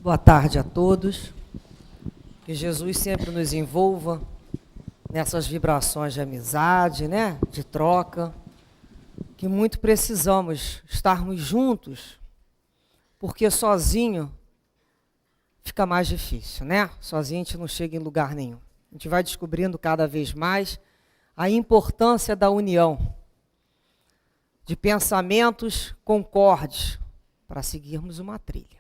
Boa tarde a todos. Que Jesus sempre nos envolva nessas vibrações de amizade, né? De troca, que muito precisamos estarmos juntos, porque sozinho fica mais difícil, né? Sozinho a gente não chega em lugar nenhum. A gente vai descobrindo cada vez mais a importância da união, de pensamentos concordes, para seguirmos uma trilha.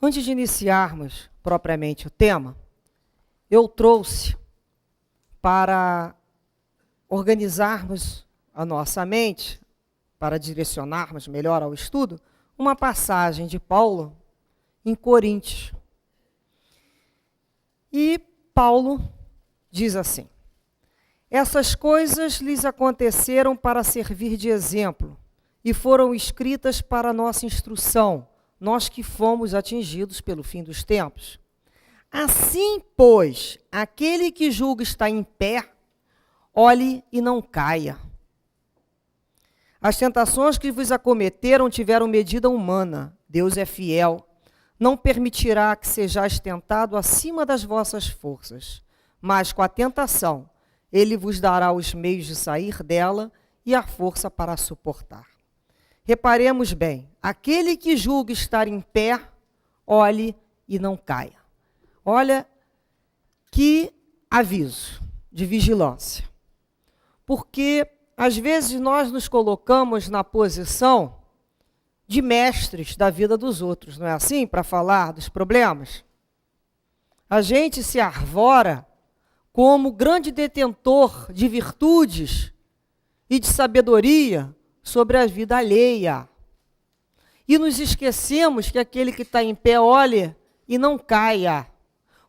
Antes de iniciarmos propriamente o tema, eu trouxe para organizarmos a nossa mente, para direcionarmos melhor ao estudo, uma passagem de Paulo em Coríntios. E Paulo diz assim: essas coisas lhes aconteceram para servir de exemplo e foram escritas para nossa instrução, nós que fomos atingidos pelo fim dos tempos. Assim, pois, aquele que julga estar em pé, olhe e não caia. As tentações que vos acometeram tiveram medida humana. Deus é fiel. Não permitirá que sejais tentado acima das vossas forças, mas com a tentação, ele vos dará os meios de sair dela e a força para suportar. Reparemos bem, aquele que julga estar em pé, olhe e não caia. Olha que aviso de vigilância. Porque às vezes nós nos colocamos na posição de mestres da vida dos outros, não é assim? Para falar dos problemas. A gente se arvora como grande detentor de virtudes e de sabedoria sobre a vida alheia. E nos esquecemos que aquele que está em pé olhe e não caia.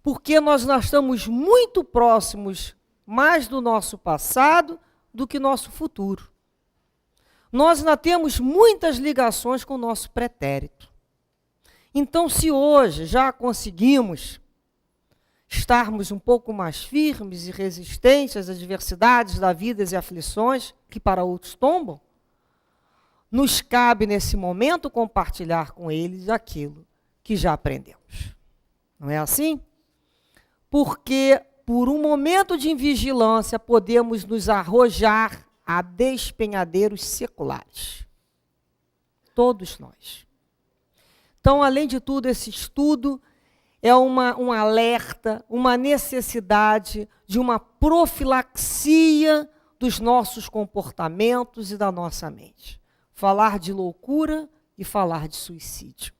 Porque nós estamos muito próximos mais do nosso passado do que nosso futuro. Nós ainda temos muitas ligações com o nosso pretérito. Então, se hoje já conseguimos estarmos um pouco mais firmes e resistentes às adversidades da vida e aflições que para outros tombam, nos cabe nesse momento compartilhar com eles aquilo que já aprendemos. Não é assim? Porque por um momento de invigilância podemos nos arrojar a despenhadeiros seculares. Todos nós. Então, além de tudo, esse estudo é um alerta, uma necessidade de uma profilaxia dos nossos comportamentos e da nossa mente. Falar de loucura e falar de suicídio.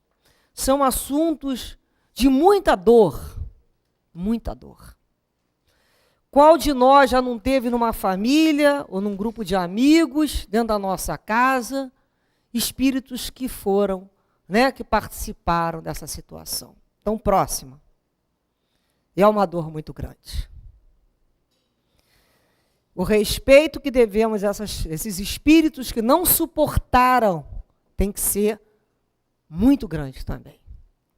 São assuntos de muita dor. Muita dor. Qual de nós já não teve numa família ou num grupo de amigos, dentro da nossa casa, espíritos que foram, né, que participaram dessa situação tão próxima? É uma dor muito grande. O respeito que devemos a esses espíritos que não suportaram tem que ser muito grande também.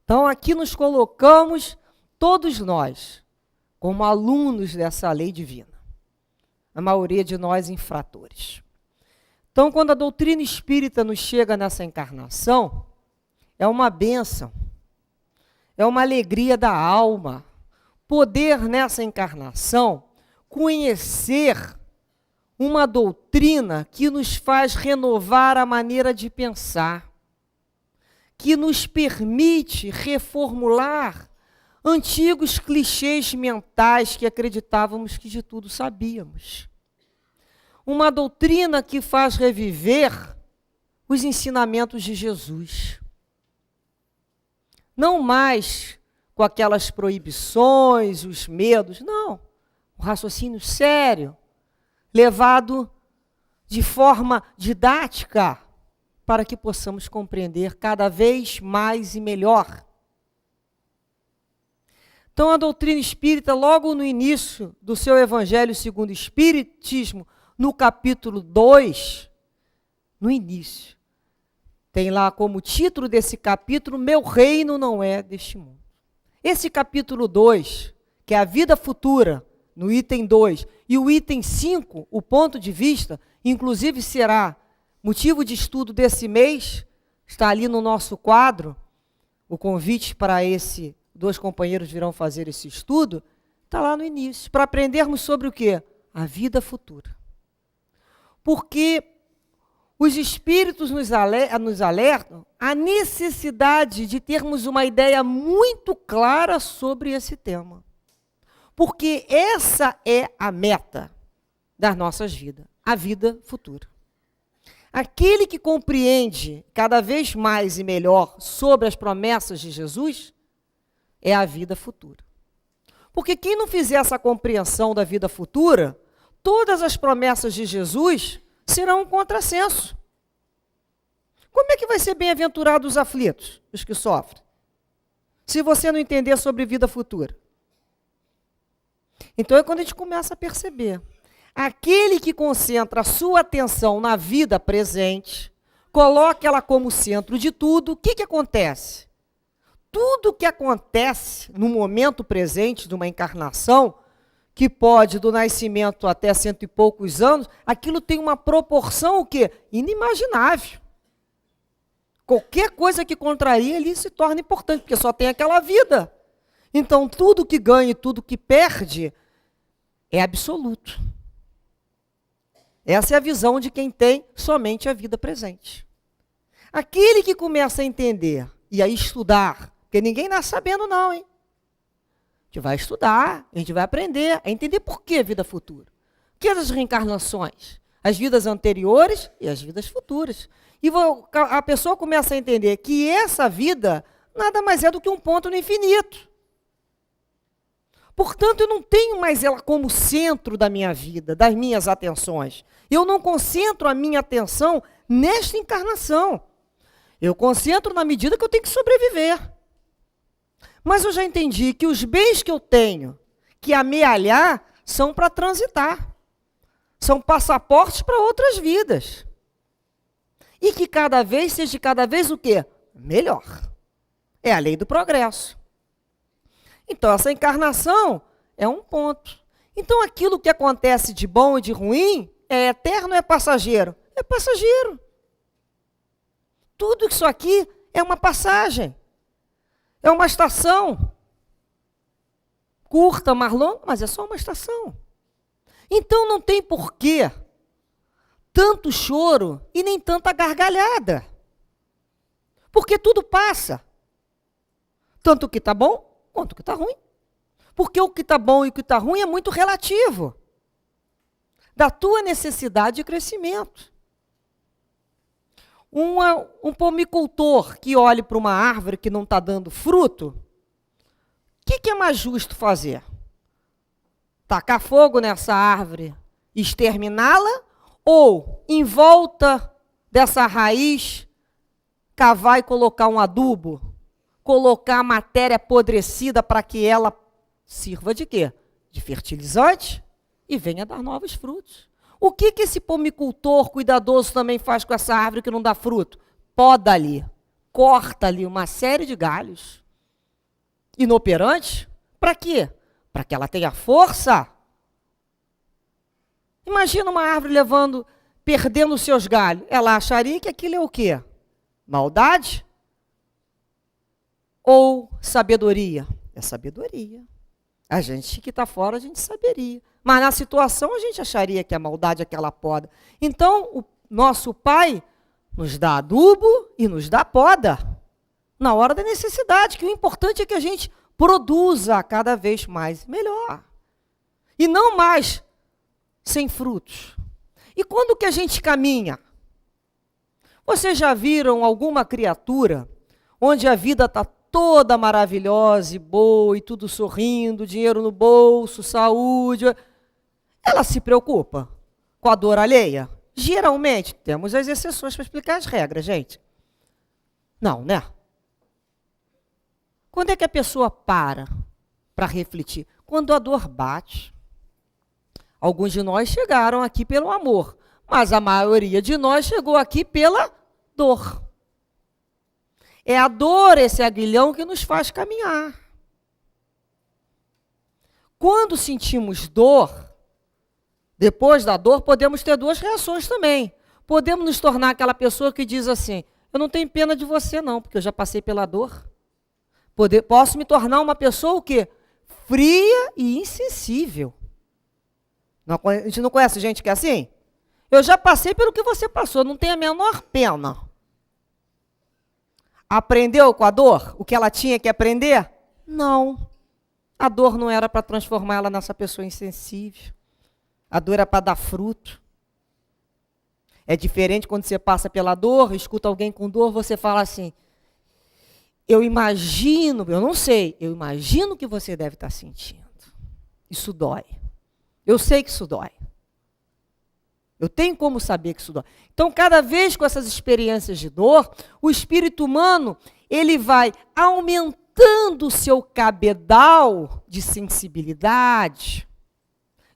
Então aqui nos colocamos todos nós como alunos dessa lei divina. A maioria de nós infratores. Então, quando a doutrina espírita nos chega nessa encarnação, é uma bênção, é uma alegria da alma, poder nessa encarnação conhecer uma doutrina que nos faz renovar a maneira de pensar, que nos permite reformular antigos clichês mentais que acreditávamos que de tudo sabíamos. Uma doutrina que faz reviver os ensinamentos de Jesus. Não mais com aquelas proibições, os medos, não. Um raciocínio sério, levado de forma didática, para que possamos compreender cada vez mais e melhor. Então, a doutrina espírita, logo no início do seu Evangelho segundo o Espiritismo, no capítulo 2, no início, tem lá como título desse capítulo, Meu reino não é deste mundo. Esse capítulo 2, que é a vida futura, no item 2, e o item 5, o ponto de vista, inclusive será motivo de estudo desse mês, está ali no nosso quadro, o convite para esse, 2 companheiros virão fazer esse estudo, está lá no início, para aprendermos sobre o quê? A vida futura. Porque os Espíritos nos alertam a necessidade de termos uma ideia muito clara sobre esse tema. Porque essa é a meta das nossas vidas, a vida futura. Aquele que compreende cada vez mais e melhor sobre as promessas de Jesus é a vida futura. Porque quem não fizer essa compreensão da vida futura, todas as promessas de Jesus serão um contrassenso. Como é que vai ser bem-aventurados os aflitos, os que sofrem, se você não entender sobre vida futura? Então é quando a gente começa a perceber. Aquele que concentra a sua atenção na vida presente, coloca ela como centro de tudo, o que acontece? Tudo que acontece no momento presente de uma encarnação, que pode do nascimento até 100 e poucos anos, aquilo tem uma proporção o quê? Inimaginável. Qualquer coisa que contraria ali se torna importante, porque só tem aquela vida. Então tudo que ganha e tudo que perde é absoluto. Essa é a visão de quem tem somente a vida presente. Aquele que começa a entender e a estudar, porque ninguém nasce sabendo não, hein? A gente vai estudar, a gente vai aprender, a entender por que vida futura. O que as reencarnações? As vidas anteriores e as vidas futuras. E a pessoa começa a entender que essa vida nada mais é do que um ponto no infinito. Portanto, eu não tenho mais ela como centro da minha vida, das minhas atenções. Eu não concentro a minha atenção nesta encarnação. Eu concentro na medida que eu tenho que sobreviver. Mas eu já entendi que os bens que eu tenho que amealhar são para transitar. São passaportes para outras vidas. E que cada vez seja cada vez o quê? Melhor. É a lei do progresso. Então, essa encarnação é um ponto. Então, aquilo que acontece de bom e de ruim é eterno ou é passageiro? É passageiro. Tudo isso aqui é uma passagem. É uma estação. Curta, mais longa, mas é só uma estação. Então, não tem porquê tanto choro e nem tanta gargalhada. Porque tudo passa. Tanto o que está bom, quanto o que está ruim. Porque o que está bom e o que está ruim é muito relativo. Da tua necessidade de crescimento. Um pomicultor que olhe para uma árvore que não está dando fruto, o que é mais justo fazer? Tacar fogo nessa árvore, exterminá-la, ou em volta dessa raiz, cavar e colocar um adubo, colocar matéria apodrecida para que ela sirva de quê? De fertilizante e venha dar novos frutos. O que esse pomicultor cuidadoso também faz com essa árvore que não dá fruto? Poda ali, corta ali uma série de galhos inoperantes. Para quê? Para que ela tenha força. Imagina uma árvore perdendo os seus galhos. Ela acharia que aquilo é o quê? Maldade? Ou sabedoria? É sabedoria. A gente que está fora, a gente saberia. Mas na situação, a gente acharia que é maldade aquela poda. Então, o nosso Pai nos dá adubo e nos dá poda. Na hora da necessidade, que o importante é que a gente produza cada vez mais melhor. E não mais sem frutos. E quando que a gente caminha? Vocês já viram alguma criatura onde a vida está toda maravilhosa e boa, e tudo sorrindo, dinheiro no bolso, saúde? Ela se preocupa com a dor alheia? Geralmente, temos as exceções para explicar as regras, gente. Não, né? Quando é que a pessoa para refletir? Quando a dor bate. Alguns de nós chegaram aqui pelo amor, mas a maioria de nós chegou aqui pela dor. É a dor, esse aguilhão, que nos faz caminhar. Quando sentimos dor, depois da dor, podemos ter duas reações também. Podemos nos tornar aquela pessoa que diz assim: eu não tenho pena de você não, porque eu já passei pela dor. Posso me tornar uma pessoa o quê? Fria e insensível. A gente não conhece gente que é assim? Eu já passei pelo que você passou, não tem a menor pena. Aprendeu com a dor o que ela tinha que aprender? Não. A dor não era para transformar ela nessa pessoa insensível. A dor era para dar fruto. É diferente quando você passa pela dor, escuta alguém com dor, você fala assim, eu imagino, eu não sei, eu imagino que você deve estar sentindo. Isso dói. Eu sei que isso dói. Eu tenho como saber que isso dói. Então, cada vez com essas experiências de dor, o espírito humano, ele vai aumentando o seu cabedal de sensibilidade,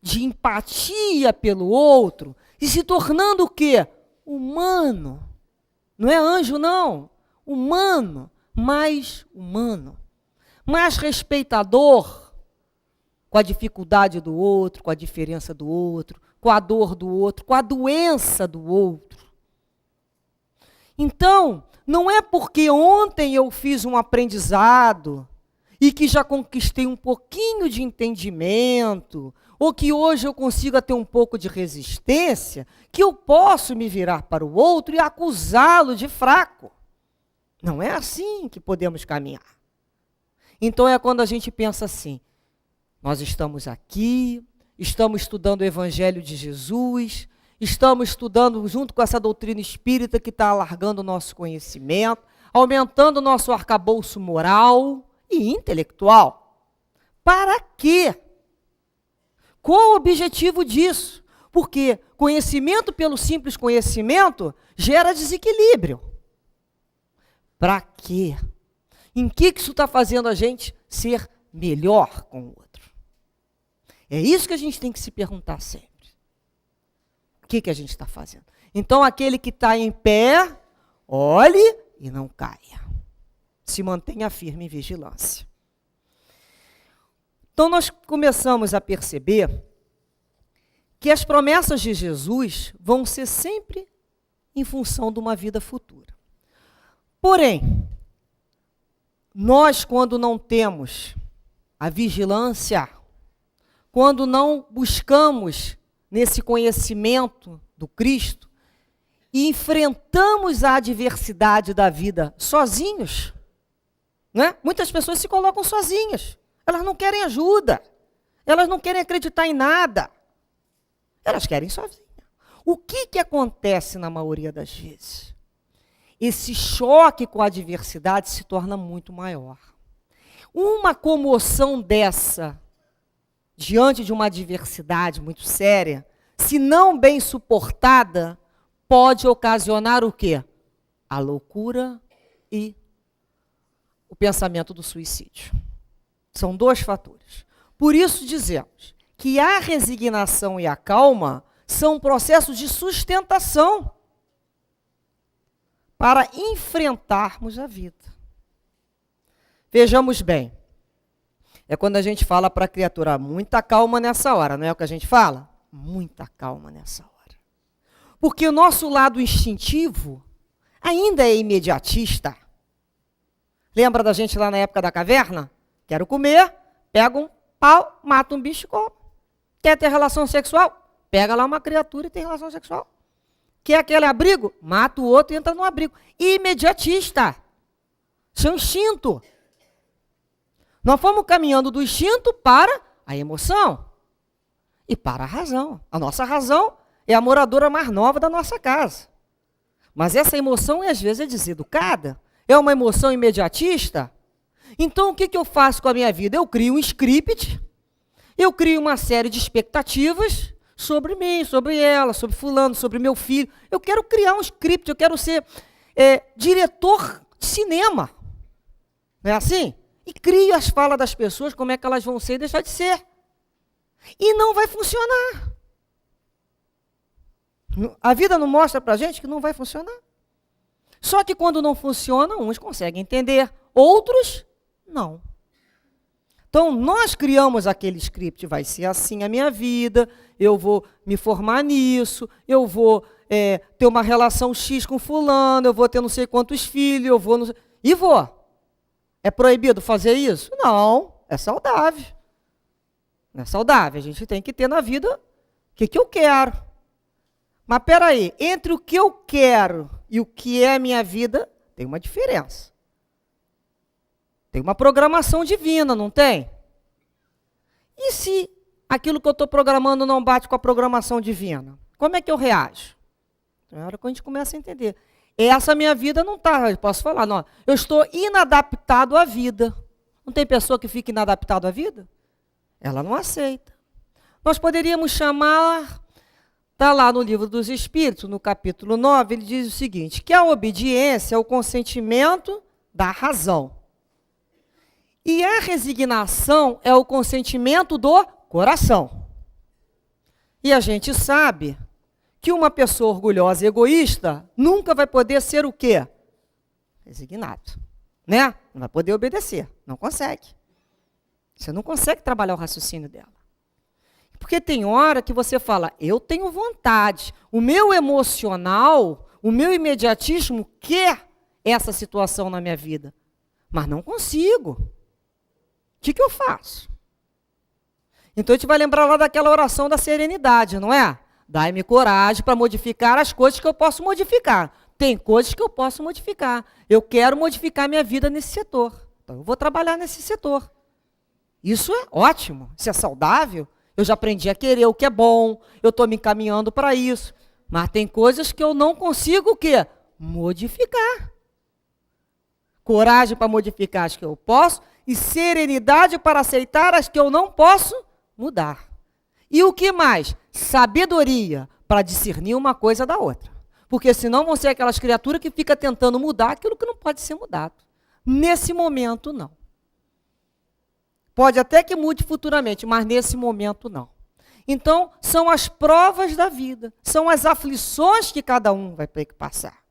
de empatia pelo outro, e se tornando o quê? Humano. Não é anjo, não. Humano. Mais humano. Mais respeitador com a dificuldade do outro, com a diferença do outro, com a dor do outro, com a doença do outro. Então, não é porque ontem eu fiz um aprendizado e que já conquistei um pouquinho de entendimento, ou que hoje eu consiga ter um pouco de resistência, que eu posso me virar para o outro e acusá-lo de fraco. Não é assim que podemos caminhar. Então é quando a gente pensa assim, nós estamos aqui, estamos estudando o Evangelho de Jesus, estamos estudando junto com essa doutrina espírita que está alargando o nosso conhecimento, aumentando o nosso arcabouço moral e intelectual. Para quê? Qual o objetivo disso? Porque conhecimento pelo simples conhecimento gera desequilíbrio. Para quê? Em que isso está fazendo a gente ser melhor com o outro? É isso que a gente tem que se perguntar sempre. O que a gente está fazendo? Então, aquele que está em pé, olhe e não caia. Se mantenha firme em vigilância. Então, nós começamos a perceber que as promessas de Jesus vão ser sempre em função de uma vida futura. Porém, nós, quando não temos a vigilância, quando não buscamos nesse conhecimento do Cristo e enfrentamos a adversidade da vida sozinhos, né? Muitas pessoas se colocam sozinhas, elas não querem ajuda, elas não querem acreditar em nada, elas querem sozinhas. O que acontece na maioria das vezes? Esse choque com a adversidade se torna muito maior. Uma comoção dessa, diante de uma adversidade muito séria, se não bem suportada, pode ocasionar o quê? A loucura e o pensamento do suicídio. São dois fatores. Por isso dizemos que a resignação e a calma são processos de sustentação para enfrentarmos a vida. Vejamos bem, é quando a gente fala para a criatura, muita calma nessa hora, não é o que a gente fala? Muita calma nessa hora. Porque o nosso lado instintivo ainda é imediatista. Lembra da gente lá na época da caverna? Quero comer, pega um pau, mata um bicho e come. Quer ter relação sexual? Pega lá uma criatura e tem relação sexual. Quer aquele abrigo? Mata o outro e entra no abrigo. Imediatista. Isso é um instinto. Nós fomos caminhando do instinto para a emoção e para a razão. A nossa razão é a moradora mais nova da nossa casa. Mas essa emoção, às vezes, é deseducada. É uma emoção imediatista. Então, o que eu faço com a minha vida? Eu crio um script, eu crio uma série de expectativas sobre mim, sobre ela, sobre fulano, sobre meu filho. Eu quero criar um script, eu quero ser diretor de cinema. Não é assim? E crio as falas das pessoas, como é que elas vão ser e deixar de ser. E não vai funcionar. A vida não mostra pra gente que não vai funcionar. Só que quando não funciona, uns conseguem entender, outros não. Então, nós criamos aquele script, vai ser assim a minha vida, eu vou me formar nisso, eu vou ter uma relação X com fulano, eu vou ter não sei quantos filhos, eu vou... E vou. É proibido fazer isso? Não, é saudável. Não é saudável, a gente tem que ter na vida o que eu quero. Mas peraí, entre o que eu quero e o que é a minha vida, tem uma diferença. Tem uma programação divina, não tem? E se aquilo que eu estou programando não bate com a programação divina? Como é que eu reajo? Então é a hora que a gente começa a entender. Essa minha vida não está, eu posso falar, não, eu estou inadaptado à vida. Não tem pessoa que fica inadaptada à vida? Ela não aceita. Nós poderíamos chamar, está lá no livro dos Espíritos, no capítulo 9, ele diz o seguinte, que a obediência é o consentimento da razão. E a resignação é o consentimento do coração. E a gente sabe que uma pessoa orgulhosa e egoísta nunca vai poder ser o quê? Resignado. Né? Não vai poder obedecer. Não consegue. Você não consegue trabalhar o raciocínio dela. Porque tem hora que você fala, eu tenho vontade. O meu emocional, o meu imediatismo quer essa situação na minha vida. Mas não consigo. O que eu faço? Então a gente vai lembrar lá daquela oração da serenidade, não é? Dai-me coragem para modificar as coisas que eu posso modificar. Tem coisas que eu posso modificar. Eu quero modificar minha vida nesse setor. Então eu vou trabalhar nesse setor. Isso é ótimo, isso é saudável. Eu já aprendi a querer o que é bom, eu estou me encaminhando para isso. Mas tem coisas que eu não consigo o quê? Modificar. Coragem para modificar as que eu posso e serenidade para aceitar as que eu não posso mudar. E o que mais? Sabedoria para discernir uma coisa da outra. Porque senão vão ser aquelas criaturas que ficam tentando mudar aquilo que não pode ser mudado. Nesse momento, não. Pode até que mude futuramente, mas nesse momento, não. Então, são as provas da vida, são as aflições que cada um vai ter que passar.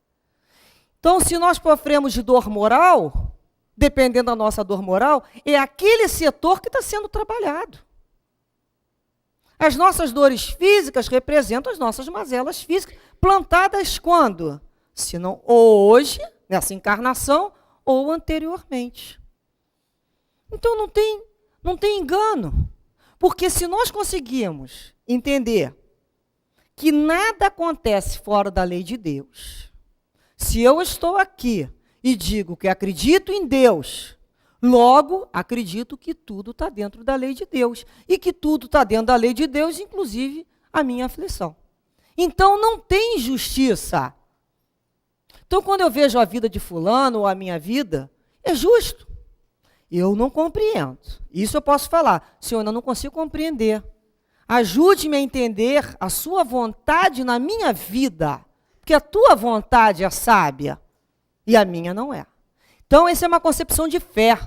Então, se nós sofremos de dor moral, dependendo da nossa dor moral, é aquele setor que está sendo trabalhado. As nossas dores físicas representam as nossas mazelas físicas, plantadas quando? Se não ou hoje, nessa encarnação, ou anteriormente. Então não tem engano. Porque se nós conseguirmos entender que nada acontece fora da lei de Deus, se eu estou aqui e digo que acredito em Deus, logo acredito que tudo está dentro da lei de Deus. E que tudo está dentro da lei de Deus, inclusive a minha aflição. Então não tem injustiça. Então quando eu vejo a vida de fulano ou a minha vida, é justo. Eu não compreendo. Isso eu posso falar. Senhor, eu não consigo compreender. Ajude-me a entender a sua vontade na minha vida. Porque a tua vontade é sábia e a minha não é. Então, essa é uma concepção de fé.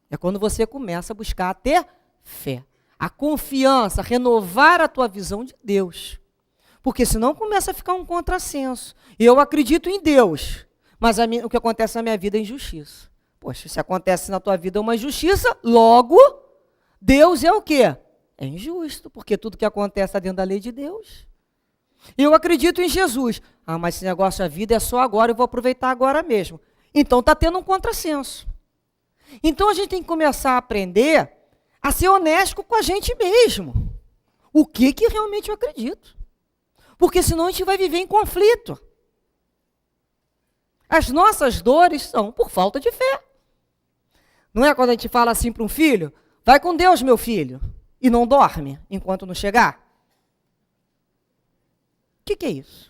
É quando você começa a buscar a ter fé. A confiança, renovar a tua visão de Deus. Porque senão começa a ficar um contrassenso. Eu acredito em Deus, mas o que acontece na minha vida é injustiça. Poxa, se acontece na tua vida uma injustiça, logo, Deus é o quê? É injusto, porque tudo que acontece está dentro da lei de Deus. Eu acredito em Jesus. Ah, mas esse negócio da vida é só agora, eu vou aproveitar agora mesmo. Então está tendo um contrassenso. Então a gente tem que começar a aprender a ser honesto com a gente mesmo. O que realmente eu acredito? Porque senão a gente vai viver em conflito. As nossas dores são por falta de fé. Não é quando a gente fala assim para um filho, vai com Deus, meu filho, e não dorme enquanto não chegar? O que é isso?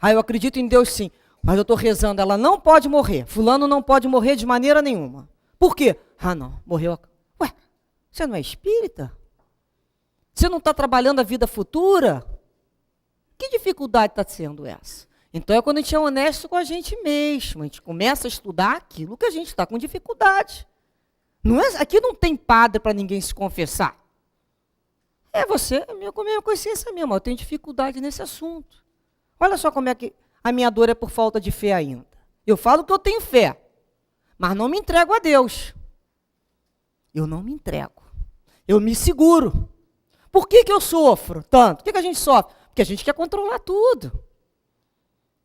Ah, eu acredito em Deus sim, mas eu estou rezando, ela não pode morrer. Fulano não pode morrer de maneira nenhuma. Por quê? Ah, não, morreu. Ué, você não é espírita? Você não está trabalhando a vida futura? Que dificuldade está sendo essa? Então é quando a gente é honesto com a gente mesmo, a gente começa a estudar aquilo que a gente está com dificuldade. Não é, aqui não tem padre para ninguém se confessar. É você, com a minha consciência mesmo, eu tenho dificuldade nesse assunto. Olha só como é que a minha dor é por falta de fé ainda. Eu falo que eu tenho fé, mas não me entrego a Deus. Eu não me entrego. Eu me seguro. Por que eu sofro tanto? Por que a gente sofre? Porque a gente quer controlar tudo.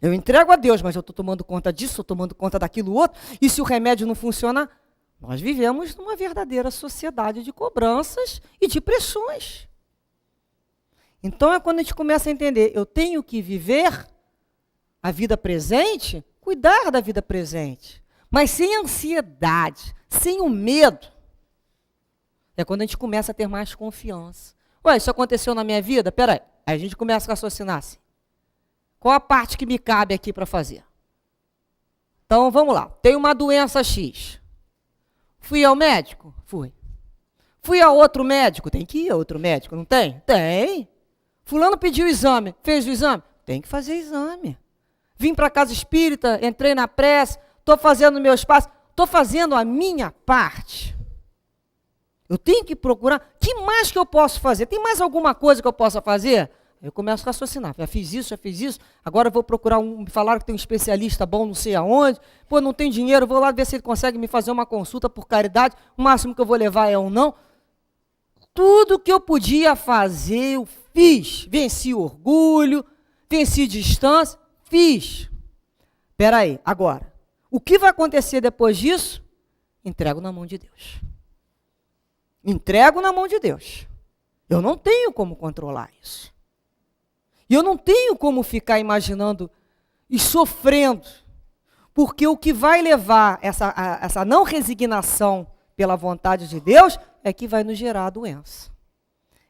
Eu entrego a Deus, mas eu estou tomando conta disso, estou tomando conta daquilo outro, e se o remédio não funcionar, nós vivemos numa verdadeira sociedade de cobranças e de pressões. Então é quando a gente começa a entender, eu tenho que viver a vida presente, cuidar da vida presente, mas sem ansiedade, sem o medo. É quando a gente começa a ter mais confiança. Ué, isso aconteceu na minha vida? Peraí, aí a gente começa a raciocinar assim. Qual a parte que me cabe aqui para fazer? Então, vamos lá. Tenho uma doença X. Fui ao médico? Fui. Fui a outro médico? Tem que ir a outro médico, não tem? Tem. Fulano pediu o exame. Fez o exame? Tem que fazer exame. Vim para a casa espírita, entrei na prece, estou fazendo meus passos, estou fazendo a minha parte. Eu tenho que procurar. O que mais que eu posso fazer? Tem mais alguma coisa que eu possa fazer? Eu começo a raciocinar. Já fiz isso. Agora eu vou procurar me falaram que tem um especialista bom, não sei aonde. Pô, não tem dinheiro, vou lá ver se ele consegue me fazer uma consulta por caridade. O máximo que eu vou levar é um não. Tudo que eu podia fazer, eu fiz. Venci o orgulho, venci distância, fiz. Espera aí, agora. O que vai acontecer depois disso? Entrego na mão de Deus. Entrego na mão de Deus. Eu não tenho como controlar isso. E eu não tenho como ficar imaginando e sofrendo, porque o que vai levar essa não resignação pela vontade de Deus é que vai nos gerar a doença.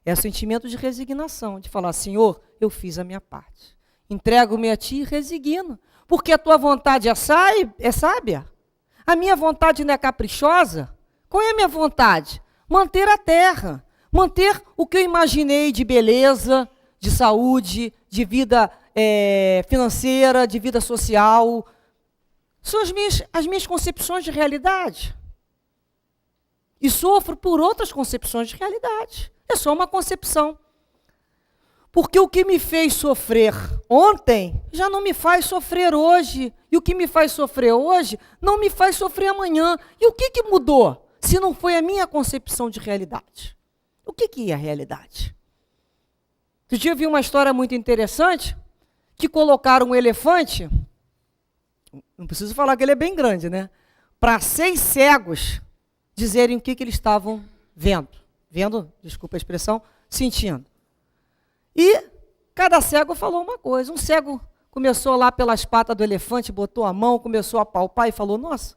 É o sentimento de resignação, de falar, Senhor, eu fiz a minha parte. Entrego-me a Ti e resigno, porque a Tua vontade é sábia. A minha vontade não é caprichosa. Qual é a minha vontade? Manter a terra, manter o que eu imaginei de beleza, de saúde, de vida financeira, de vida social. São as minhas concepções de realidade. E sofro por outras concepções de realidade. É só uma concepção. Porque o que me fez sofrer ontem, já não me faz sofrer hoje. E o que me faz sofrer hoje, não me faz sofrer amanhã. E o que mudou, se não foi a minha concepção de realidade? O que é a realidade? Outro dia eu vi uma história muito interessante, que colocaram um elefante, não preciso falar que ele é bem grande, né? Para 6 cegos dizerem o que eles estavam vendo, desculpa a expressão, sentindo. E cada cego falou uma coisa. Um cego começou lá pelas patas do elefante, botou a mão, começou a palpar e falou, nossa,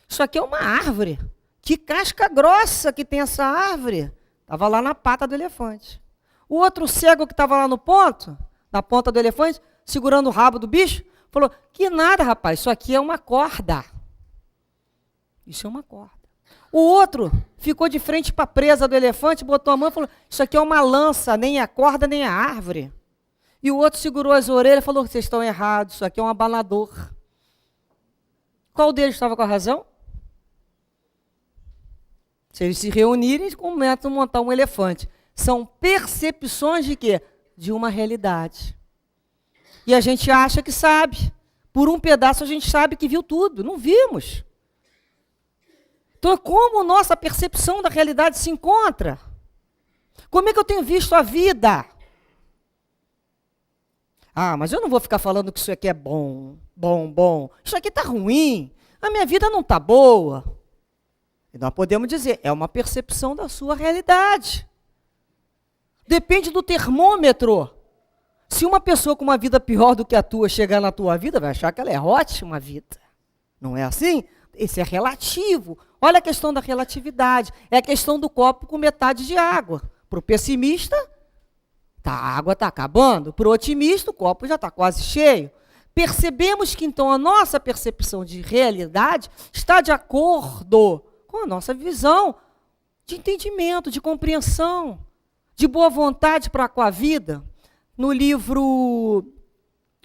isso aqui é uma árvore. Que casca grossa que tem essa árvore. Estava lá na pata do elefante. O outro cego que estava lá no ponto, na ponta do elefante, segurando o rabo do bicho, falou, que nada, rapaz, isso aqui é uma corda. Isso é uma corda. O outro ficou de frente para a presa do elefante, botou a mão e falou, isso aqui é uma lança, nem a corda, nem a árvore. E o outro segurou as orelhas e falou, vocês estão errados, isso aqui é um abanador. Qual deles estava com a razão? Se eles se reunirem, começam a montar um elefante. São percepções de quê? De uma realidade. E a gente acha que sabe. Por um pedaço a gente sabe que viu tudo. Não vimos. Então, como nossa percepção da realidade se encontra? Como é que eu tenho visto a vida? Ah, mas eu não vou ficar falando que isso aqui é bom. Isso aqui está ruim. A minha vida não está boa. E nós podemos dizer, é uma percepção da sua realidade. Depende do termômetro. Se uma pessoa com uma vida pior do que a tua chegar na tua vida, vai achar que ela é ótima vida. Não é assim? Esse é relativo. Olha a questão da relatividade. É a questão do copo com metade de água. Para o pessimista, a água está acabando. Para o otimista, o copo já está quase cheio. Percebemos que, então, a nossa percepção de realidade está de acordo com a nossa visão de entendimento, de compreensão, de boa vontade para com a vida. No livro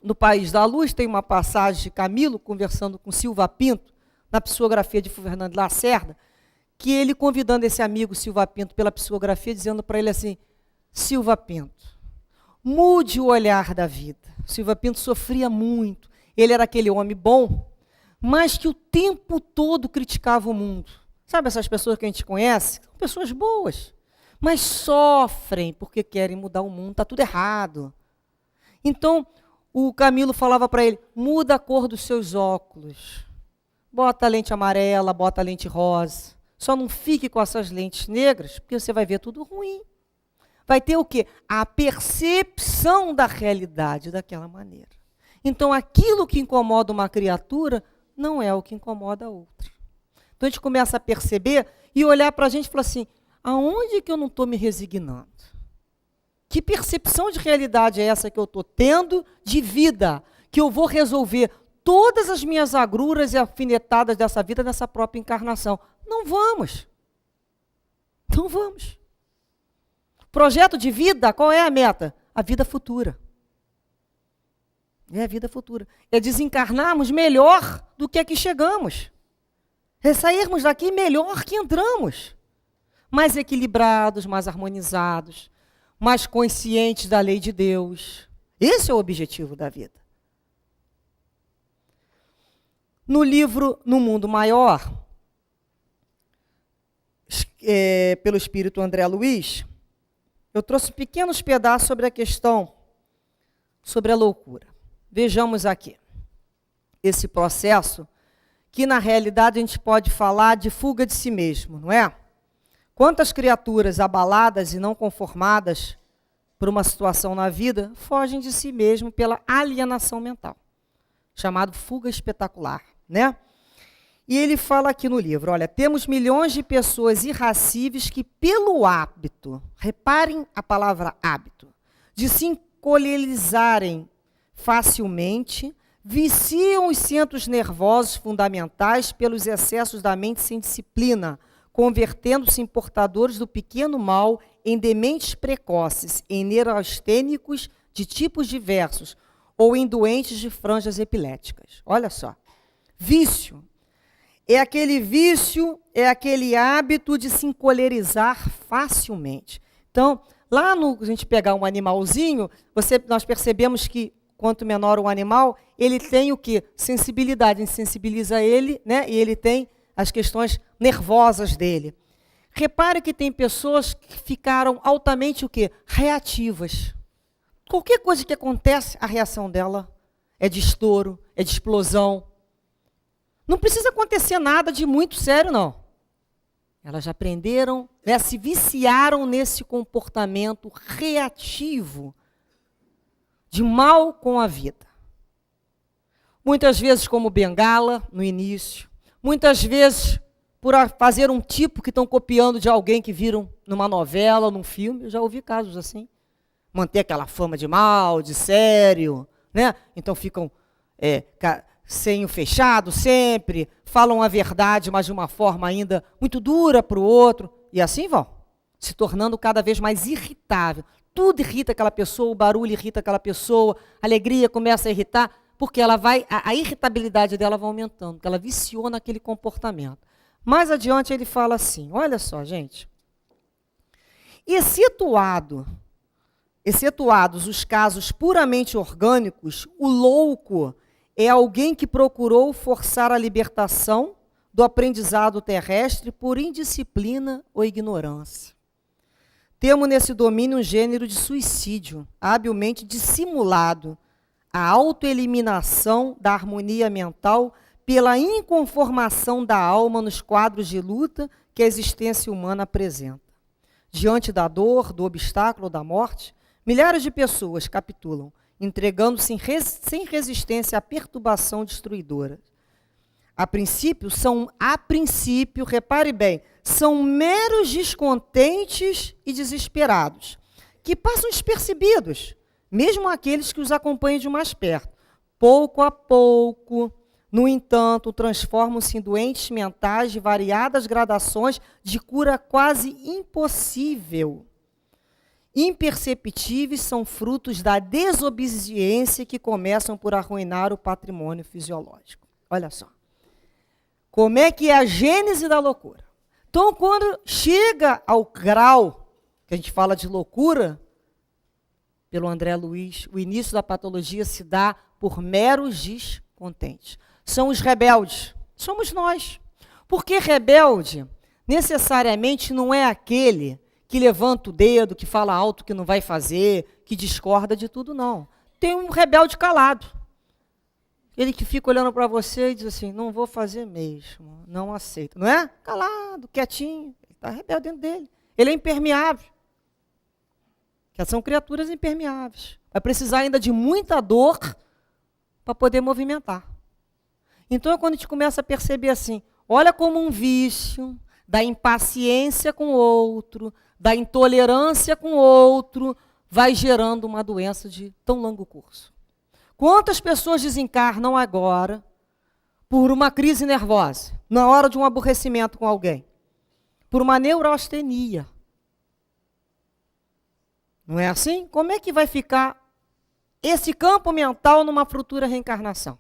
No País da Luz, tem uma passagem de Camilo conversando com Silva Pinto, na psicografia de Fernando Lacerda, que ele convidando esse amigo Silva Pinto pela psicografia, dizendo para ele assim, Silva Pinto, mude o olhar da vida. Silva Pinto sofria muito, ele era aquele homem bom, mas que o tempo todo criticava o mundo. Sabe essas pessoas que a gente conhece? São pessoas boas, mas sofrem porque querem mudar o mundo, está tudo errado. Então, o Camilo falava para ele, muda a cor dos seus óculos. Bota a lente amarela, bota a lente rosa. Só não fique com essas lentes negras, porque você vai ver tudo ruim. Vai ter o quê? A percepção da realidade daquela maneira. Então, aquilo que incomoda uma criatura não é o que incomoda a outra. Então, a gente começa a perceber e olhar para a gente e falar assim, aonde que eu não estou me resignando? Que percepção de realidade é essa que eu estou tendo de vida? Que eu vou resolver todas as minhas agruras e alfinetadas dessa vida nessa própria encarnação. Não vamos. Não vamos. Projeto de vida, qual é a meta? A vida futura. É a vida futura. É desencarnarmos melhor do que aqui chegamos. É sairmos daqui melhor que entramos. Mais equilibrados, mais harmonizados, mais conscientes da lei de Deus. Esse é o objetivo da vida. No livro No Mundo Maior, pelo espírito André Luiz, eu trouxe pequenos pedaços sobre a questão, sobre a loucura. Vejamos aqui esse processo, que na realidade a gente pode falar de fuga de si mesmo, não é? Quantas criaturas abaladas e não conformadas por uma situação na vida fogem de si mesmo pela alienação mental, chamado fuga espetacular, né? E ele fala aqui no livro, olha, temos milhões de pessoas irracíveis que pelo hábito, reparem a palavra hábito, de se encolherizarem facilmente, viciam os centros nervosos fundamentais pelos excessos da mente sem disciplina, convertendo-se em portadores do pequeno mal, em dementes precoces, em neurastênicos de tipos diversos, ou em doentes de franjas epiléticas. Olha só, vício. É aquele hábito de se encolerizar facilmente. Então, lá no a gente pegar um animalzinho, nós percebemos que quanto menor o animal, ele tem o quê? Sensibilidade, a gente sensibiliza ele, né? E ele tem as questões nervosas dele. Repare que tem pessoas que ficaram altamente o quê? Reativas. Qualquer coisa que acontece, a reação dela é de estouro, é de explosão. Não precisa acontecer nada de muito sério, não. Elas já aprenderam, se viciaram nesse comportamento reativo de mal com a vida. Muitas vezes como bengala, no início. Muitas vezes por fazer um tipo que estão copiando de alguém que viram numa novela, num filme. Eu já ouvi casos assim. Manter aquela fama de mal, de sério, né? Então ficam senho fechado sempre, falam a verdade, mas de uma forma ainda muito dura para o outro. E assim vão, se tornando cada vez mais irritável. Tudo irrita aquela pessoa, o barulho irrita aquela pessoa, a alegria começa a irritar, porque a irritabilidade dela vai aumentando, porque ela viciou naquele comportamento. Mais adiante ele fala assim, olha só, gente. Excetuados os casos puramente orgânicos, o louco é alguém que procurou forçar a libertação do aprendizado terrestre por indisciplina ou ignorância. Temos nesse domínio um gênero de suicídio, habilmente dissimulado, a autoeliminação da harmonia mental pela inconformação da alma nos quadros de luta que a existência humana apresenta. Diante da dor, do obstáculo ou da morte, milhares de pessoas capitulam, entregando-se sem resistência à perturbação destruidora. A princípio, repare bem, são meros descontentes e desesperados, que passam despercebidos, mesmo aqueles que os acompanham de mais perto. Pouco a pouco, no entanto, transformam-se em doentes mentais de variadas gradações de cura quase impossível. Imperceptíveis são frutos da desobediência que começam por arruinar o patrimônio fisiológico. Olha só. Como é que é a gênese da loucura? Então, quando chega ao grau, que a gente fala de loucura, pelo André Luiz, o início da patologia se dá por meros descontentes. São os rebeldes, somos nós. Porque rebelde, necessariamente, não é aquele que levanta o dedo, que fala alto que não vai fazer, que discorda de tudo, não. tem um rebelde calado. Ele que fica olhando para você e diz assim, não vou fazer mesmo, não aceito. Não é? Calado, quietinho, ele está rebelde dentro dele. Ele é impermeável. Que são criaturas impermeáveis. Vai precisar ainda de muita dor para poder movimentar. Então é quando a gente começa a perceber assim, olha como um vício da impaciência com o outro, da intolerância com o outro, vai gerando uma doença de tão longo curso. Quantas pessoas desencarnam agora por uma crise nervosa, na hora de um aborrecimento com alguém, por uma neurastenia? Não é assim? Como é que vai ficar esse campo mental numa futura reencarnação?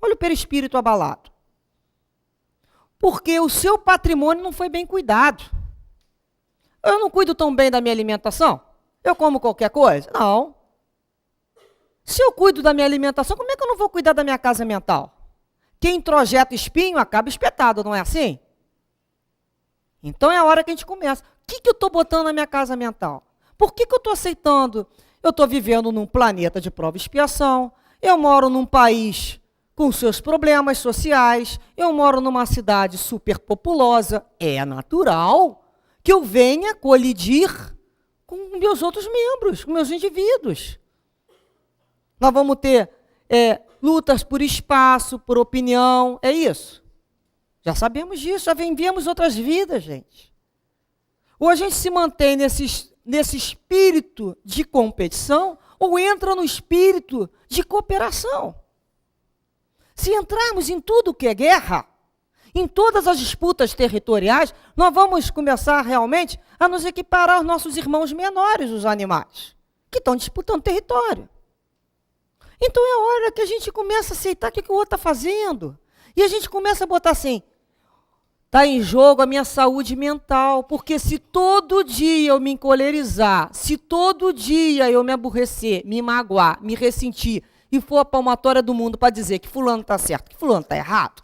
Olha o perispírito abalado. Porque o seu patrimônio não foi bem cuidado. Eu não cuido tão bem da minha alimentação? Eu como qualquer coisa? Não. Se eu cuido da minha alimentação, como é que eu não vou cuidar da minha casa mental? Quem introjeta espinho acaba espetado, não é assim? Então é a hora que a gente começa. O que eu estou botando na minha casa mental? Por que eu estou aceitando? Eu estou vivendo num planeta de prova e expiação, eu moro num país com seus problemas sociais, eu moro numa cidade superpopulosa, é natural que eu venha colidir com meus outros membros, com meus indivíduos. Nós vamos ter lutas por espaço, por opinião, é isso. Já sabemos disso, já vivemos outras vidas, gente. Ou a gente se mantém nesse espírito de competição, ou entra no espírito de cooperação. Se entrarmos em tudo que é guerra, em todas as disputas territoriais, nós vamos começar realmente a nos equiparar aos nossos irmãos menores, os animais, que estão disputando território. Então é a hora que a gente começa a aceitar o que o outro está fazendo. E a gente começa a botar assim, está em jogo a minha saúde mental, porque se todo dia eu me encolerizar, se todo dia eu me aborrecer, me magoar, me ressentir, e for a palmatória do mundo para dizer que fulano está certo, que fulano está errado,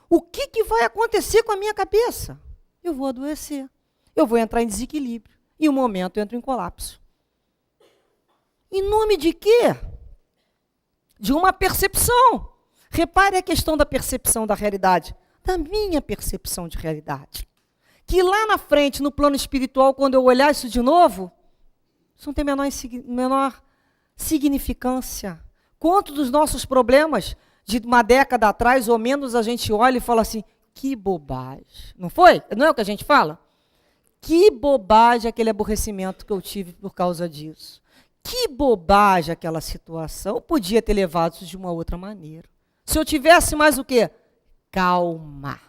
o que vai acontecer com a minha cabeça? Eu vou adoecer, eu vou entrar em desequilíbrio, e um momento eu entro em colapso. Em nome de quê? De uma percepção. Repare a questão da percepção da realidade, da minha percepção de realidade. Que lá na frente, no plano espiritual, quando eu olhar isso de novo, isso não tem menor significância. Quanto dos nossos problemas de uma década atrás ou menos a gente olha e fala assim, que bobagem. Não foi? Não é o que a gente fala? Que bobagem aquele aborrecimento que eu tive por causa disso. Que bobagem aquela situação. Eu podia ter levado isso de uma outra maneira. Se eu tivesse mais o quê? Calma.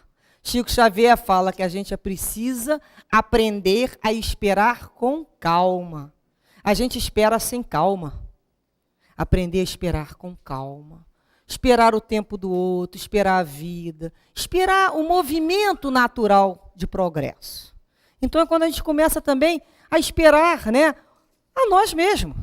Chico Xavier fala que a gente precisa aprender a esperar com calma. A gente espera sem calma. Aprender a esperar com calma. Esperar o tempo do outro, esperar a vida, esperar o movimento natural de progresso. Então é quando a gente começa também a esperar, né, a nós mesmos.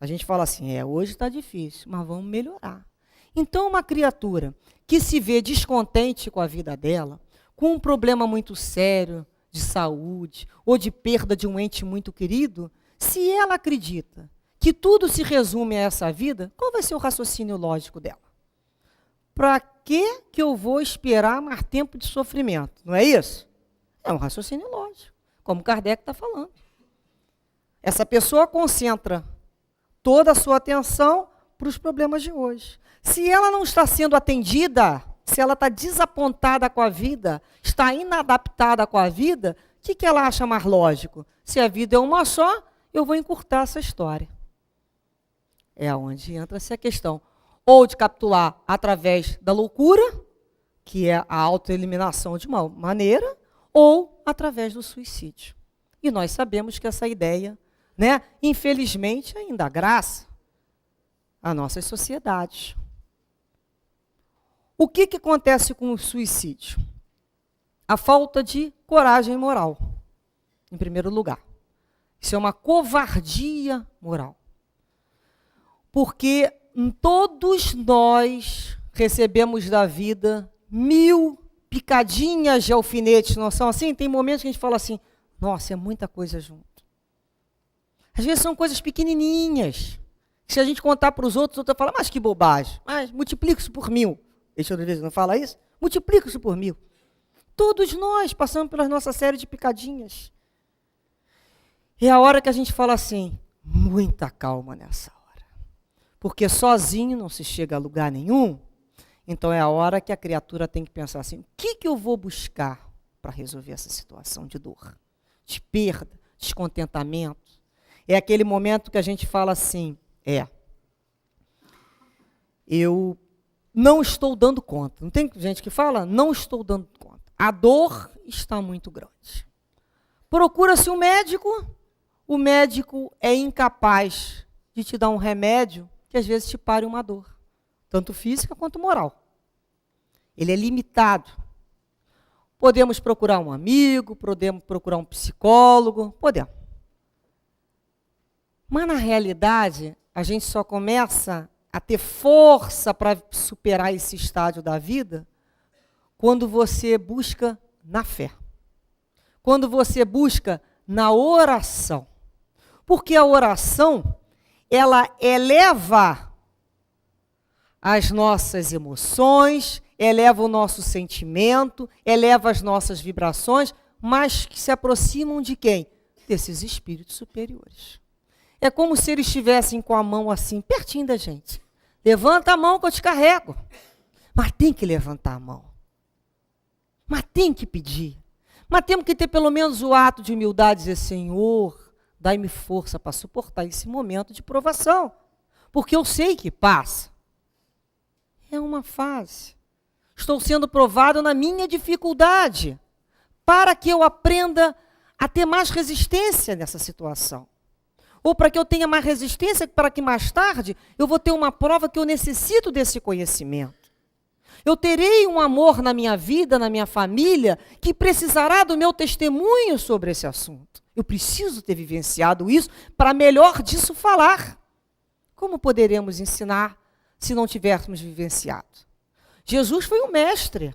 A gente fala assim, hoje está difícil, mas vamos melhorar. Então uma criatura que se vê descontente com a vida dela, com um problema muito sério de saúde ou de perda de um ente muito querido, se ela acredita que tudo se resume a essa vida, qual vai ser o raciocínio lógico dela? Para que eu vou esperar mais tempo de sofrimento? Não é isso? É um raciocínio lógico, como Kardec está falando. Essa pessoa concentra toda a sua atenção para os problemas de hoje. Se ela não está sendo atendida, se ela está desapontada com a vida, está inadaptada com a vida, o que ela acha mais lógico? Se a vida é uma só, eu vou encurtar essa história. É onde entra essa questão. Ou de capitular através da loucura, que é a autoeliminação de uma maneira, ou através do suicídio. E nós sabemos que essa ideia, né, infelizmente, ainda graça a nossas sociedades. O que acontece com o suicídio? A falta de coragem moral, em primeiro lugar. Isso é uma covardia moral. Porque todos nós recebemos da vida 1000 picadinhas de alfinetes, não são assim? Tem momentos que a gente fala assim, nossa, é muita coisa junto. Às vezes são coisas pequenininhas, Se a gente contar para os outros, o outro vai falar, mas que bobagem, mas multiplica isso por 1000. Esse outro vezes não fala isso? Multiplica isso por 1000. Todos nós passamos pela nossa série de picadinhas. É a hora que a gente fala assim, muita calma nessa hora. Porque sozinho não se chega a lugar nenhum. Então é a hora que a criatura tem que pensar assim, o que eu vou buscar para resolver essa situação de dor, de perda, descontentamento? É aquele momento que a gente fala assim, eu não estou dando conta. Não tem gente que fala, não estou dando conta. A dor está muito grande. Procura-se um médico, o médico é incapaz de te dar um remédio que às vezes te pare uma dor, tanto física quanto moral. Ele é limitado. Podemos procurar um amigo, podemos procurar um psicólogo, podemos. Mas, na realidade, a gente só começa a ter força para superar esse estágio da vida quando você busca na fé. Quando você busca na oração. Porque a oração, ela eleva as nossas emoções, eleva o nosso sentimento, eleva as nossas vibrações, mas que se aproximam de quem? Desses espíritos superiores. É como se eles estivessem com a mão assim, pertinho da gente. Levanta a mão que eu te carrego. Mas tem que levantar a mão. Mas tem que pedir. Mas temos que ter pelo menos o ato de humildade e dizer, Senhor, dai-me força para suportar esse momento de provação. Porque eu sei que passa. É uma fase. Estou sendo provado na minha dificuldade. Para que eu aprenda a ter mais resistência nessa situação. Ou para que eu tenha mais resistência, para que mais tarde eu vou ter uma prova que eu necessito desse conhecimento. Eu terei um amor na minha vida, na minha família, que precisará do meu testemunho sobre esse assunto. Eu preciso ter vivenciado isso para melhor disso falar. Como poderemos ensinar se não tivéssemos vivenciado? Jesus foi um mestre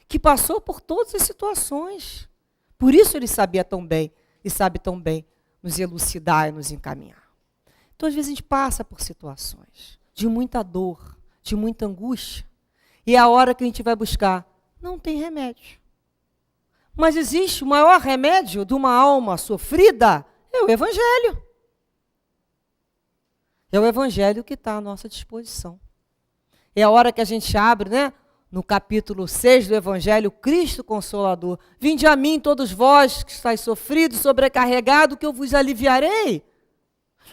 que passou por todas as situações. Por isso ele sabia tão bem e sabe tão bem nos elucidar e nos encaminhar. Então, às vezes, a gente passa por situações de muita dor, de muita angústia, e é a hora que a gente vai buscar, não tem remédio. Mas existe o maior remédio de uma alma sofrida, é o Evangelho. É o Evangelho que está à nossa disposição. É a hora que a gente abre, né? No capítulo 6 do Evangelho, Cristo Consolador. Vinde a mim, todos vós que estáis sofridos, sobrecarregados, que eu vos aliviarei.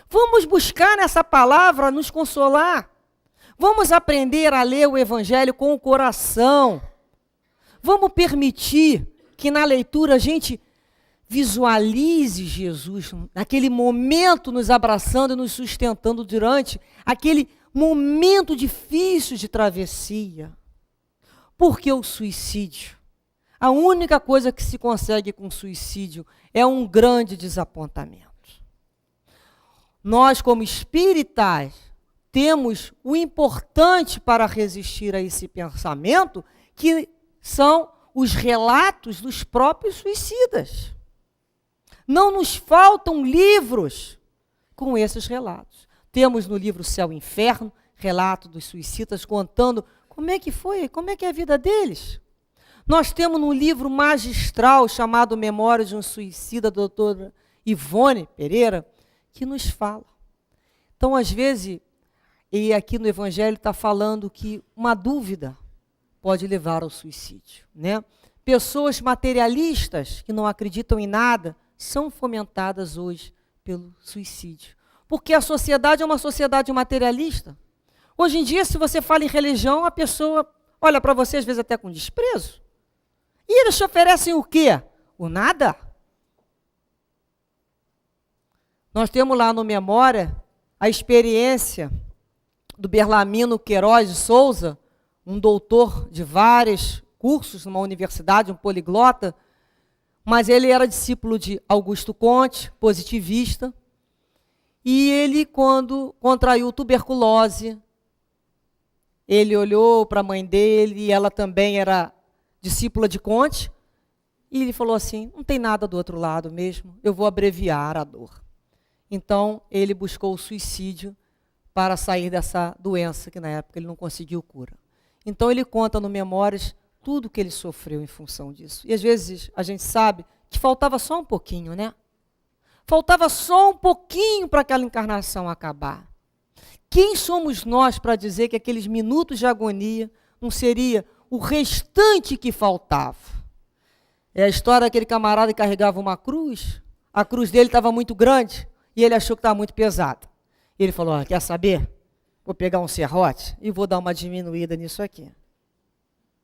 Vamos buscar nessa palavra nos consolar. Vamos aprender a ler o Evangelho com o coração. Vamos permitir que na leitura a gente visualize Jesus naquele momento nos abraçando e nos sustentando durante aquele momento difícil de travessia. Porque o suicídio, a única coisa que se consegue com o suicídio é um grande desapontamento. Nós, como espíritas, temos o importante para resistir a esse pensamento, que são os relatos dos próprios suicidas. Não nos faltam livros com esses relatos. Temos no livro Céu e Inferno, relato dos suicidas contando como é que foi, como é que é a vida deles. Nós temos um livro magistral chamado Memórias de um Suicida, da doutora Ivone Pereira, que nos fala. Então, às vezes, e aqui no Evangelho está falando que uma dúvida pode levar ao suicídio, né? Pessoas materialistas que não acreditam em nada são fomentadas hoje pelo suicídio. Porque a sociedade é uma sociedade materialista. Hoje em dia, se você fala em religião, a pessoa olha para você, às vezes até com desprezo. E eles te oferecem o quê? O nada. Nós temos lá no Memória a experiência do Berlamino Queiroz de Souza, um doutor de vários cursos numa universidade, um poliglota, mas ele era discípulo de Augusto Comte, positivista, e ele, quando contraiu tuberculose, ele olhou para a mãe dele, e ela também era discípula de Comte, e ele falou assim, não tem nada do outro lado mesmo, eu vou abreviar a dor. Então, ele buscou o suicídio para sair dessa doença que na época ele não conseguiu cura. Então ele conta no Memórias tudo que ele sofreu em função disso. E às vezes a gente sabe que faltava só um pouquinho, né? Faltava só um pouquinho para aquela encarnação acabar. Quem somos nós para dizer que aqueles minutos de agonia não seria o restante que faltava? É a história daquele camarada que carregava uma cruz. A cruz dele estava muito grande e ele achou que estava muito pesada. Ele falou, quer saber? Vou pegar um serrote e vou dar uma diminuída nisso aqui.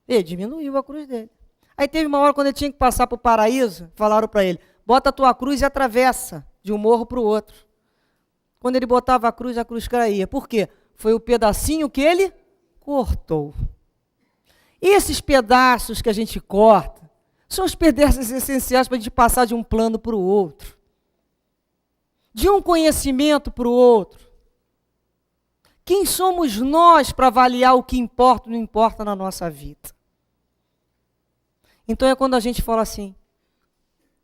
Ele diminuiu a cruz dele. Aí teve uma hora quando ele tinha que passar para o paraíso, falaram para ele, bota a tua cruz e atravessa de um morro para o outro. Quando ele botava a cruz caía. Por quê? Foi o pedacinho que ele cortou. Esses pedaços que a gente corta são os pedaços essenciais para a gente passar de um plano para o outro. De um conhecimento para o outro. Quem somos nós para avaliar o que importa ou não importa na nossa vida? Então é quando a gente fala assim,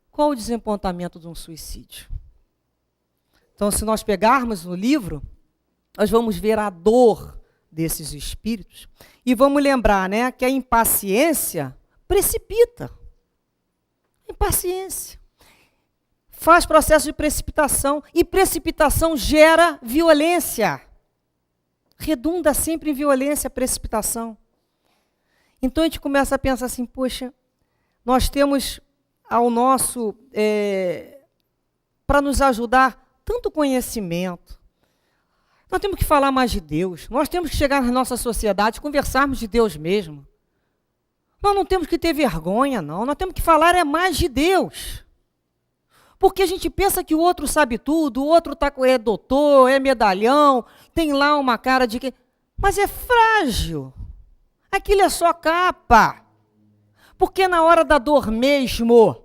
qual o desapontamento de um suicídio? Então, se nós pegarmos no livro, nós vamos ver a dor desses espíritos e vamos lembrar, né, que a impaciência precipita. Impaciência. Faz processo de precipitação e precipitação gera violência. Redunda sempre em violência, precipitação. Então a gente começa a pensar assim, poxa, nós temos ao nosso, para nos ajudar, tanto conhecimento. Nós temos que falar mais de Deus. Nós temos que chegar na nossa sociedade, conversarmos de Deus mesmo. Nós não temos que ter vergonha, não. Nós temos que falar mais de Deus. Porque a gente pensa que o outro sabe tudo, o outro é doutor, é medalhão, tem lá uma cara de que... Mas é frágil. Aquilo é só capa. Porque na hora da dor mesmo,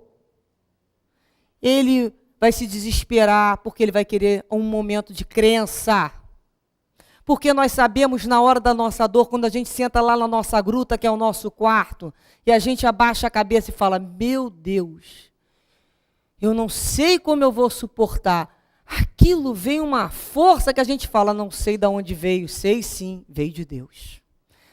ele vai se desesperar, porque ele vai querer um momento de crença. Porque nós sabemos na hora da nossa dor, quando a gente senta lá na nossa gruta, que é o nosso quarto, e a gente abaixa a cabeça e fala, meu Deus, eu não sei como eu vou suportar. Aquilo vem uma força que a gente fala, não sei de onde veio, sei sim, veio de Deus.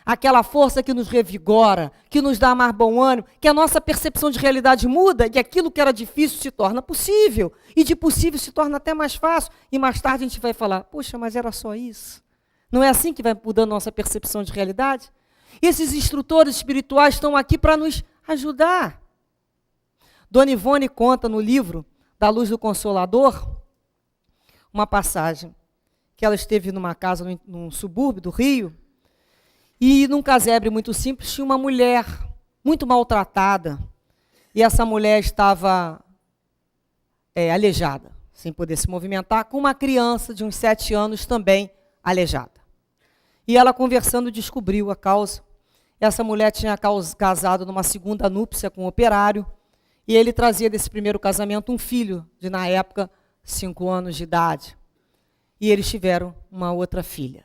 Aquela força que nos revigora, que nos dá mais bom ânimo, que a nossa percepção de realidade muda, e aquilo que era difícil se torna possível, e de possível se torna até mais fácil, e mais tarde a gente vai falar, poxa, mas era só isso. Não é assim que vai mudando a nossa percepção de realidade? Esses instrutores espirituais estão aqui para nos ajudar. Dona Ivone conta no livro Da Luz do Consolador, uma passagem, que ela esteve numa casa num subúrbio do Rio, e num casebre muito simples tinha uma mulher muito maltratada, e essa mulher estava aleijada, sem poder se movimentar, com uma criança de uns 7 anos também aleijada. E ela conversando descobriu a causa. Essa mulher tinha casado numa segunda núpcia com um operário, e ele trazia desse primeiro casamento um filho de, na época, 5 anos de idade. E eles tiveram uma outra filha.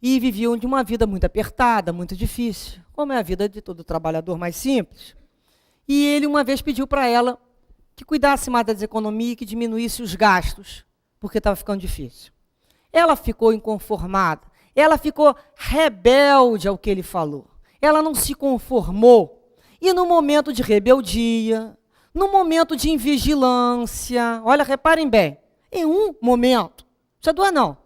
E viviam de uma vida muito apertada, muito difícil, como é a vida de todo trabalhador mais simples. E ele uma vez pediu para ela que cuidasse mais das economias e que diminuísse os gastos, porque estava ficando difícil. Ela ficou inconformada, ela ficou rebelde ao que ele falou. Ela não se conformou. E no momento de rebeldia, no momento de invigilância, olha, reparem bem, em um momento, não precisa doer não,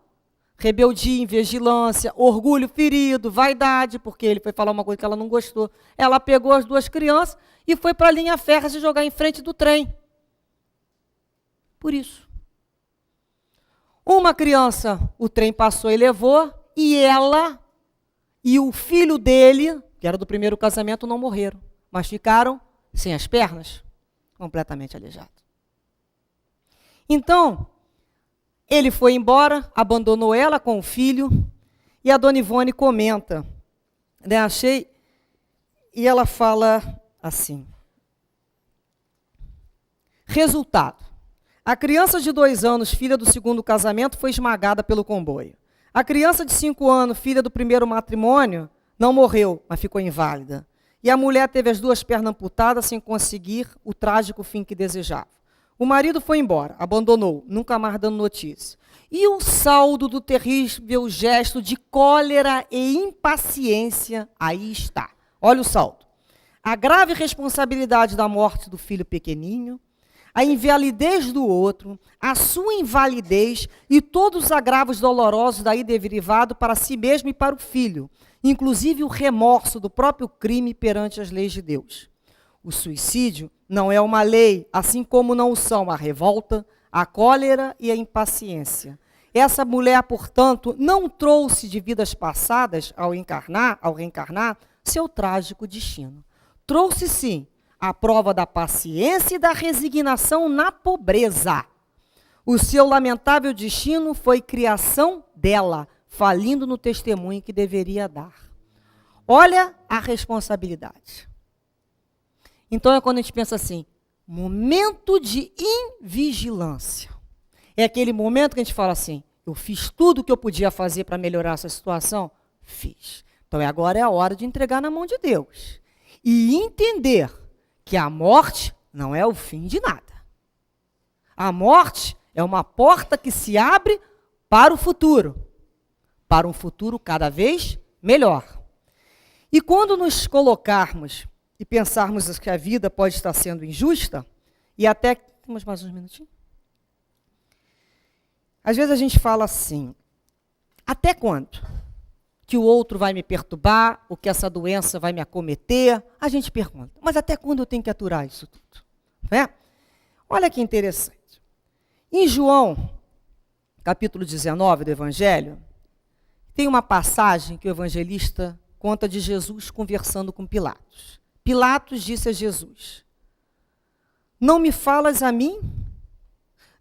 rebeldia, invigilância, orgulho ferido, vaidade, porque ele foi falar uma coisa que ela não gostou. Ela pegou as 2 crianças e foi para a linha férrea se jogar em frente do trem. Por isso. Uma criança, o trem passou e levou, e ela e o filho dele, que era do primeiro casamento, não morreram, mas ficaram sem as pernas, completamente aleijados. Então, ele foi embora, abandonou ela com o filho, e a Dona Ivone comenta, né, e ela fala assim, resultado, a criança de 2 anos, filha do segundo casamento, foi esmagada pelo comboio. A criança de 5 anos, filha do primeiro matrimônio, não morreu, mas ficou inválida. E a mulher teve as 2 pernas amputadas sem conseguir o trágico fim que desejava. O marido foi embora, abandonou, nunca mais dando notícia. E o saldo do terrível gesto de cólera e impaciência, aí está. Olha o saldo. A grave responsabilidade da morte do filho pequeninho, a invalidez do outro, a sua invalidez e todos os agravos dolorosos daí derivado para si mesmo e para o filho, inclusive o remorso do próprio crime perante as leis de Deus. O suicídio não é uma lei, assim como não o são a revolta, a cólera e a impaciência. Essa mulher, portanto, não trouxe de vidas passadas, ao reencarnar, seu trágico destino. Trouxe, sim, a prova da paciência e da resignação na pobreza. O seu lamentável destino foi criação dela, falindo no testemunho que deveria dar. Olha a responsabilidade. Então é quando a gente pensa assim, momento de invigilância. É aquele momento que a gente fala assim, eu fiz tudo o que eu podia fazer para melhorar essa situação? Fiz. Então agora é a hora de entregar na mão de Deus. E entender que a morte não é o fim de nada. A morte é uma porta que se abre para o futuro. Para um futuro cada vez melhor. E quando nos colocarmos e pensarmos que a vida pode estar sendo injusta, e até... Temos mais uns minutinhos? Às vezes a gente fala assim, até quando que o outro vai me perturbar, ou que essa doença vai me acometer? A gente pergunta, mas até quando eu tenho que aturar isso tudo? Não é? Olha que interessante. Em João, capítulo 19 do Evangelho, tem uma passagem que o evangelista conta de Jesus conversando com Pilatos. Pilatos disse a Jesus, não me falas a mim?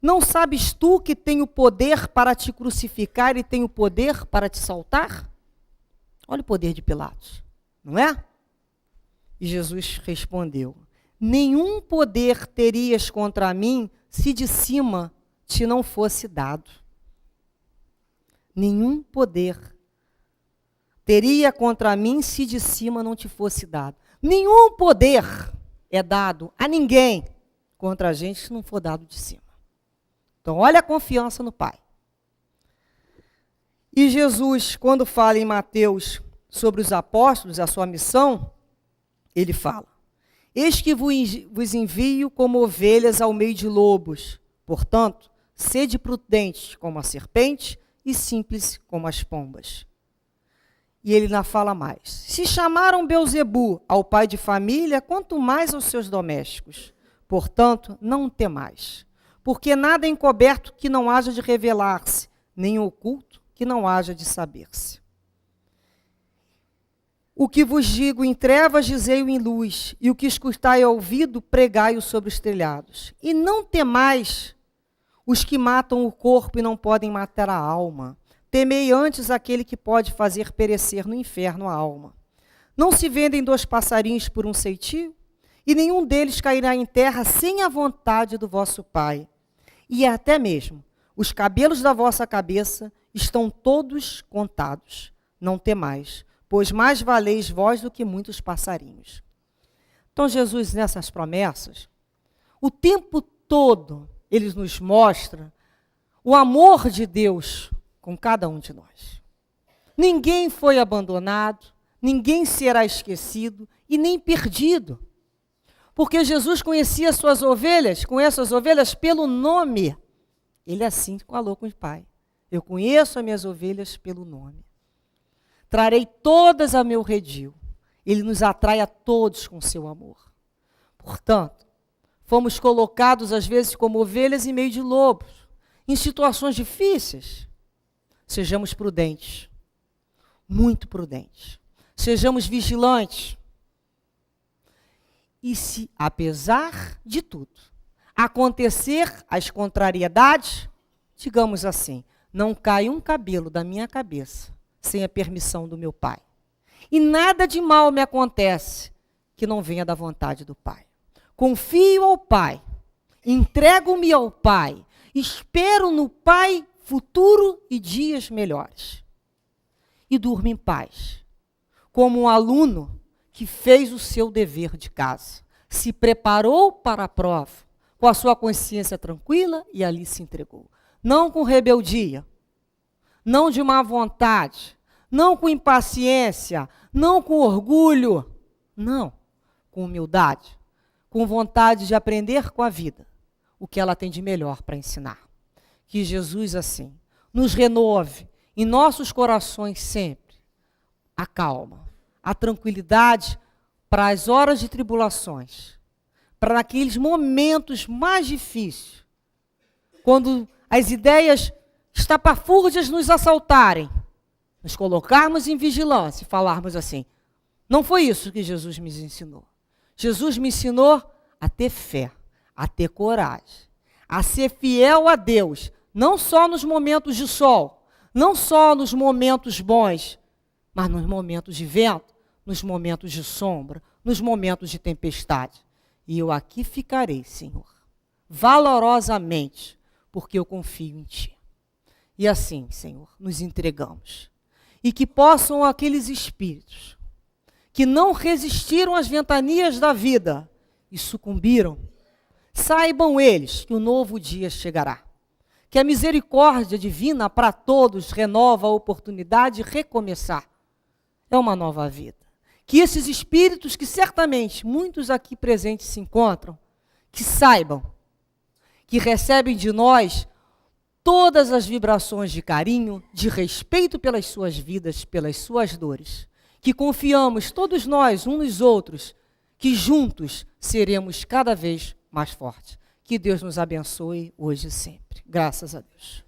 Não sabes tu que tenho poder para te crucificar e tenho poder para te soltar? Olha o poder de Pilatos, não é? E Jesus respondeu, nenhum poder terias contra mim se de cima te não fosse dado. Nenhum poder teria contra mim se de cima não te fosse dado. Nenhum poder é dado a ninguém contra a gente se não for dado de cima. Então, olha a confiança no Pai. E Jesus, quando fala em Mateus sobre os apóstolos, a sua missão, ele fala, eis que vos envio como ovelhas ao meio de lobos. Portanto, sede prudentes como a serpente e simples como as pombas. E ele ainda fala mais. Se chamaram Belzebu ao pai de família, quanto mais aos seus domésticos. Portanto, não temais, porque nada é encoberto que não haja de revelar-se, nem oculto que não haja de saber-se. O que vos digo em trevas, dizei-o em luz, e o que escutai ao ouvido, pregai-o sobre os telhados. E não temais os que matam o corpo e não podem matar a alma. Temei antes aquele que pode fazer perecer no inferno a alma. Não se vendem 2 passarinhos por um ceitio? E nenhum deles cairá em terra sem a vontade do vosso Pai. E até mesmo os cabelos da vossa cabeça estão todos contados. Não temais, pois mais valeis vós do que muitos passarinhos. Então Jesus, nessas promessas, o tempo todo, ele nos mostra o amor de Deus com cada um de nós. Ninguém foi abandonado, ninguém será esquecido e nem perdido. Porque Jesus conhecia suas ovelhas, conhece as ovelhas pelo nome. Ele assim falou com o Pai. Eu conheço as minhas ovelhas pelo nome. Trarei todas a meu redil. Ele nos atrai a todos com seu amor. Portanto, fomos colocados às vezes como ovelhas em meio de lobos, em situações difíceis. Sejamos prudentes, muito prudentes. Sejamos vigilantes. E se, apesar de tudo, acontecer as contrariedades, digamos assim, não cai um cabelo da minha cabeça sem a permissão do meu Pai. E nada de mal me acontece que não venha da vontade do Pai. Confio ao Pai, entrego-me ao Pai, espero no Pai futuro e dias melhores. E durmo em paz, como um aluno que fez o seu dever de casa, se preparou para a prova, com a sua consciência tranquila e ali se entregou. Não com rebeldia, não de má vontade, não com impaciência, não com orgulho, não, com humildade, com vontade de aprender com a vida o que ela tem de melhor para ensinar. Que Jesus, assim, nos renove em nossos corações sempre a calma, a tranquilidade para as horas de tribulações, para aqueles momentos mais difíceis, quando as ideias estapafúrdias nos assaltarem, nos colocarmos em vigilância e falarmos assim, não foi isso que Jesus me ensinou. Jesus me ensinou a ter fé, a ter coragem, a ser fiel a Deus, não só nos momentos de sol, não só nos momentos bons, mas nos momentos de vento, nos momentos de sombra, nos momentos de tempestade. E eu aqui ficarei, Senhor, valorosamente, porque eu confio em Ti. E assim, Senhor, nos entregamos. E que possam aqueles espíritos que não resistiram às ventanias da vida e sucumbiram, saibam eles que o novo dia chegará. Que a misericórdia divina para todos renova a oportunidade de recomeçar. É uma nova vida. Que esses espíritos que certamente muitos aqui presentes se encontram, que saibam que recebem de nós todas as vibrações de carinho, de respeito pelas suas vidas, pelas suas dores. Que confiamos todos nós, uns nos outros, que juntos seremos cada vez mais fortes. Que Deus nos abençoe hoje e sempre. Graças a Deus.